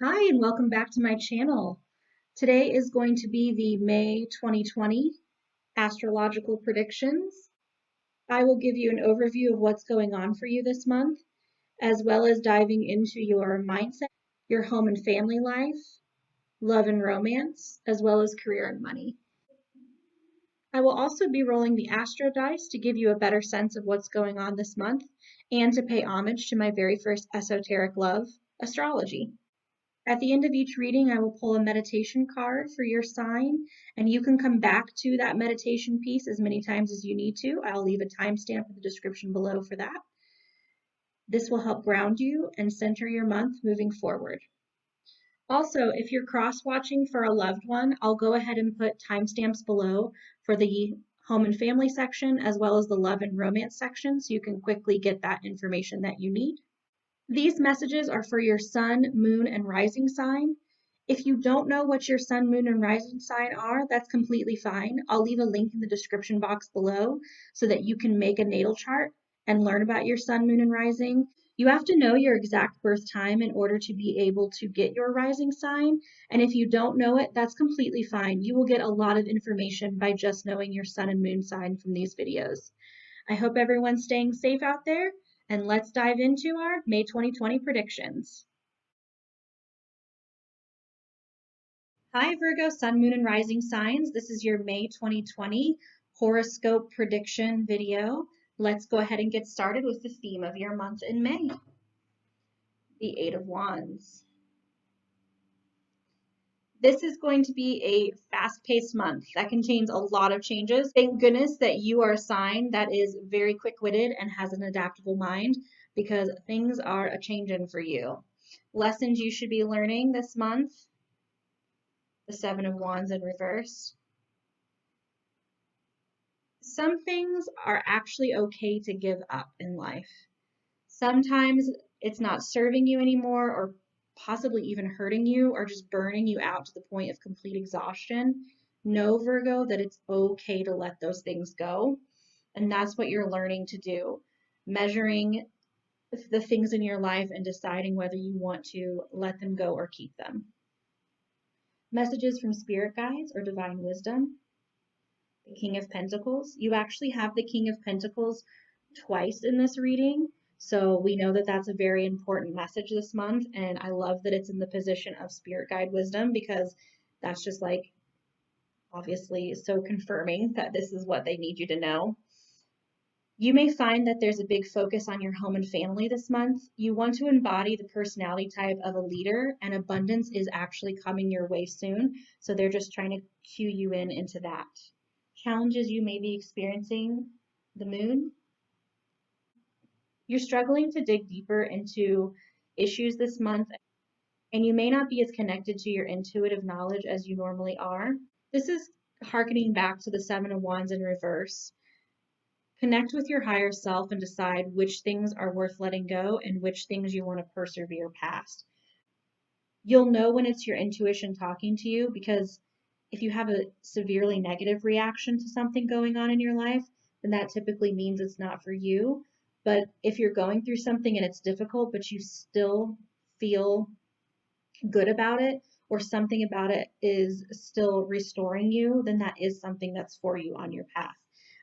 Hi, and welcome back to my channel. Today is going to be the May 2020 astrological predictions. I will give you an overview of what's going on for you this month, as well as diving into your mindset, your home and family life, love and romance, as well as career and money. I will also be rolling the Astrodice to give you a better sense of what's going on this month and to pay homage to my very first esoteric love, astrology. At the end of each reading, I will pull a meditation card for your sign, and you can come back to that meditation piece as many times as you need to. I'll leave a timestamp in the description below for that. This will help ground you and center your month moving forward. Also, if you're cross-watching for a loved one, I'll go ahead and put timestamps below for the home and family section as well as the love and romance section so you can quickly get that information that you need. These messages are for your sun, moon, and rising sign. If you don't know what your sun, moon, and rising sign are, that's completely fine. I'll leave a link in the description box below so that you can make a natal chart and learn about your sun, moon, and rising. You have to know your exact birth time in order to be able to get your rising sign. And if you don't know it, that's completely fine. You will get a lot of information by just knowing your sun and moon sign from these videos. I hope everyone's staying safe out there, and let's dive into our May 2020 predictions. Hi, Virgo, Sun, Moon, and Rising signs. This is your May 2020 horoscope prediction video. Let's go ahead and get started with the theme of your month in May, the Eight of Wands. This is going to be a fast-paced month that contains a lot of changes. Thank goodness that you are a sign that is very quick-witted and has an adaptable mind because things are a changing for you. Lessons you should be learning this month, the Seven of Wands in reverse. Some things are actually okay to give up in life. Sometimes it's not serving you anymore or possibly even hurting you or just burning you out to the point of complete exhaustion. Know, Virgo, that it's okay to let those things go. And that's what you're learning to do. Measuring the things in your life and deciding whether you want to let them go or keep them. Messages from spirit guides or divine wisdom. The King of Pentacles. You actually have the King of Pentacles twice in this reading. So we know that that's a very important message this month. And I love that it's in the position of spirit guide wisdom because that's just like obviously so confirming that this is what they need you to know. You may find that there's a big focus on your home and family this month. You want to embody the personality type of a leader, and abundance is actually coming your way soon. So they're just trying to cue you in into that. Challenges you may be experiencing, the moon. You're struggling to dig deeper into issues this month, and you may not be as connected to your intuitive knowledge as you normally are. This is harkening back to the Seven of Wands in reverse. Connect with your higher self and decide which things are worth letting go and which things you want to persevere past. You'll know when it's your intuition talking to you because if you have a severely negative reaction to something going on in your life, then that typically means it's not for you. But if you're going through something and it's difficult, but you still feel good about it or something about it is still restoring you, then that is something that's for you on your path.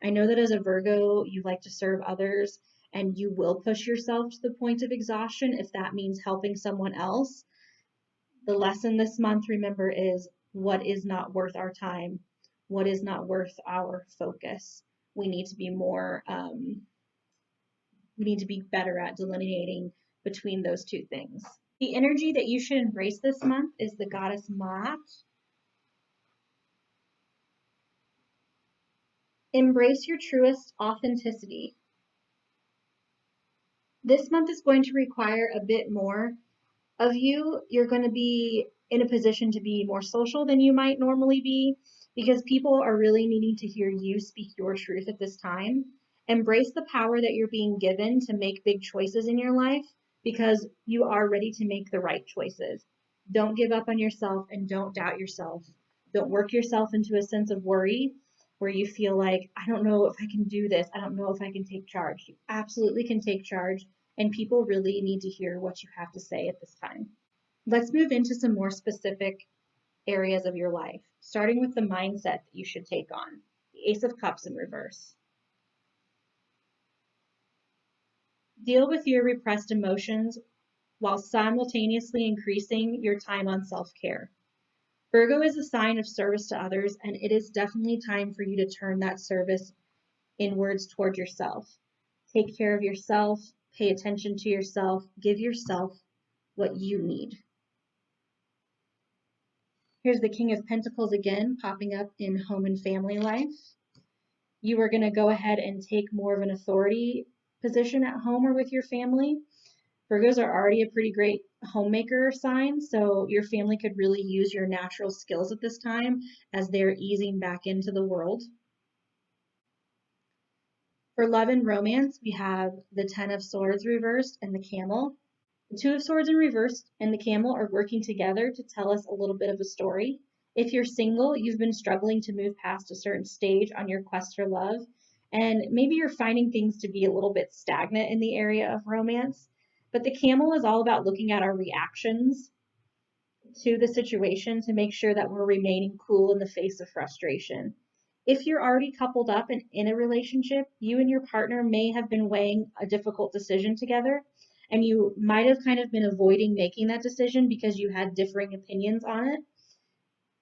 I know that as a Virgo, you like to serve others and you will push yourself to the point of exhaustion if that means helping someone else. The lesson this month, remember, is what is not worth our time, what is not worth our focus. We need to be more, we need to be better at delineating between those two things. The energy that you should embrace this month is the goddess Maat. Embrace your truest authenticity. This month is going to require a bit more of you. You're going to be in a position to be more social than you might normally be because people are really needing to hear you speak your truth at this time. Embrace the power that you're being given to make big choices in your life because you are ready to make the right choices. Don't give up on yourself and don't doubt yourself. Don't work yourself into a sense of worry where you feel like, I don't know if I can do this. I don't know if I can take charge. You absolutely can take charge, and people really need to hear what you have to say at this time. Let's move into some more specific areas of your life, starting with the mindset that you should take on. The Ace of Cups in reverse. Deal with your repressed emotions while simultaneously increasing your time on self-care. Virgo is a sign of service to others, and it is definitely time for you to turn that service inwards toward yourself. Take care of yourself, pay attention to yourself, give yourself what you need. Here's the King of Pentacles again, popping up in home and family life. You are going to go ahead and take more of an authority position at home or with your family. Virgos are already a pretty great homemaker sign, so your family could really use your natural skills at this time as they're easing back into the world. For love and romance, we have the Ten of Swords reversed and the Camel. The Two of Swords in reverse and the Camel are working together to tell us a little bit of a story. If you're single, you've been struggling to move past a certain stage on your quest for love, and maybe you're finding things to be a little bit stagnant in the area of romance. But the Camel is all about looking at our reactions to the situation to make sure that we're remaining cool in the face of frustration. If you're already coupled up and in a relationship, you and your partner may have been weighing a difficult decision together, and you might have kind of been avoiding making that decision because you had differing opinions on it.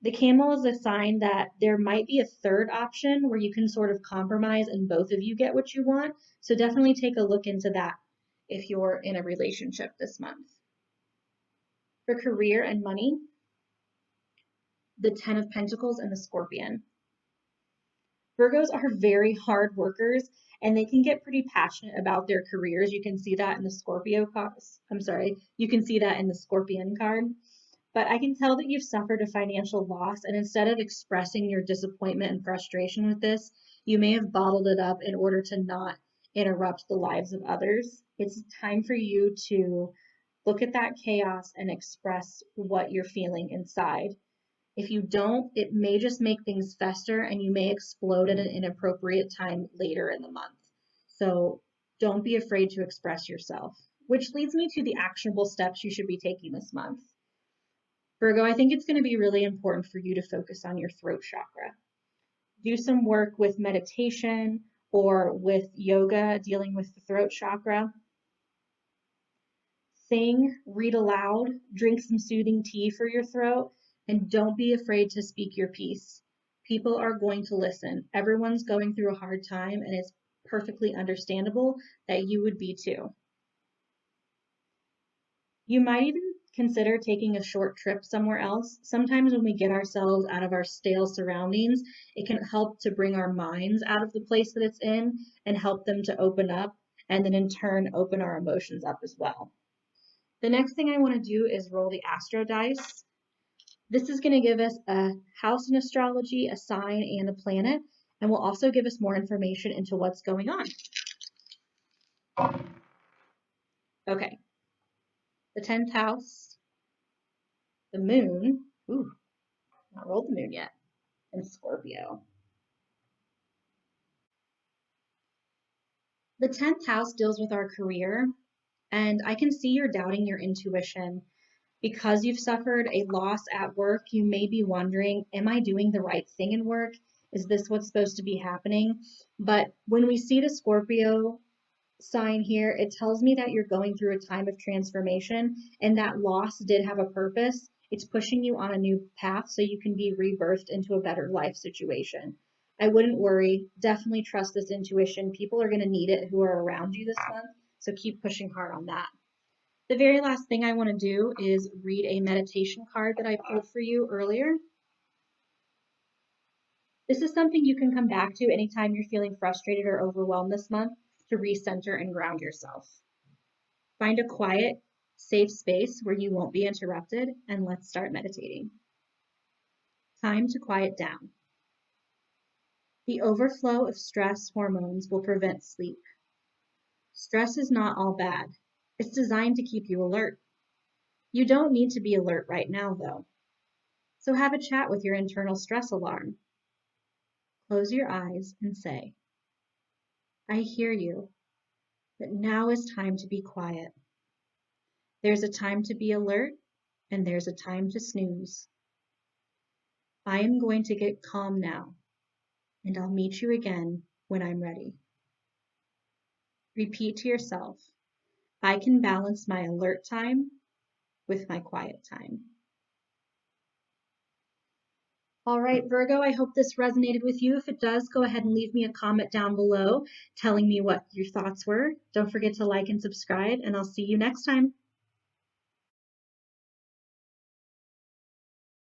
The Camel is a sign that there might be a third option where you can sort of compromise and both of you get what you want. So definitely take a look into that if you're in a relationship this month. For career and money, the Ten of Pentacles and the Scorpion. Virgos are very hard workers and they can get pretty passionate about their careers. You can see that in the you can see that in the Scorpion card. But I can tell that you've suffered a financial loss, and instead of expressing your disappointment and frustration with this, you may have bottled it up in order to not interrupt the lives of others. It's time for you to look at that chaos and express what you're feeling inside. If you don't, it may just make things fester and you may explode at an inappropriate time later in the month. So don't be afraid to express yourself, which leads me to the actionable steps you should be taking this month. Virgo, I think it's going to be really important for you to focus on your throat chakra. Do some work with meditation or with yoga dealing with the throat chakra. Sing, read aloud, drink some soothing tea for your throat, and don't be afraid to speak your piece. People are going to listen. Everyone's going through a hard time, and it's perfectly understandable that you would be too. You might even consider taking a short trip somewhere else. Sometimes when we get ourselves out of our stale surroundings, it can help to bring our minds out of the place that it's in and help them to open up, and then in turn open our emotions up as well. The next thing I want to do is roll the Astrodice. This is going to give us a house in astrology, a sign, and a planet, and will also give us more information into what's going on. Okay, the 10th house, the moon, not rolled the moon yet, and Scorpio. The 10th house deals with our career, and I can see you're doubting your intuition. Because you've suffered a loss at work, you may be wondering, am I doing the right thing in work? Is this what's supposed to be happening? But when we see the Scorpio sign here, it tells me that you're going through a time of transformation, and that loss did have a purpose. It's pushing you on a new path so you can be rebirthed into a better life situation. I wouldn't worry. Definitely trust this intuition. People are going to need it who are around you this month, so keep pushing hard on that. The very last thing I want to do is read a meditation card that I pulled for you earlier. This is something you can come back to anytime you're feeling frustrated or overwhelmed this month to recenter and ground yourself. Find a quiet, safe space where you won't be interrupted, and let's start meditating. Time to quiet down. The overflow of stress hormones will prevent sleep. Stress is not all bad. It's designed to keep you alert. You don't need to be alert right now, though. So have a chat with your internal stress alarm. Close your eyes and say, I hear you, but now is time to be quiet. There's a time to be alert and there's a time to snooze. I am going to get calm now, and I'll meet you again when I'm ready. Repeat to yourself, I can balance my alert time with my quiet time. All right, Virgo, I hope this resonated with you. If it does, go ahead and leave me a comment down below telling me what your thoughts were. Don't forget to like and subscribe, and I'll see you next time.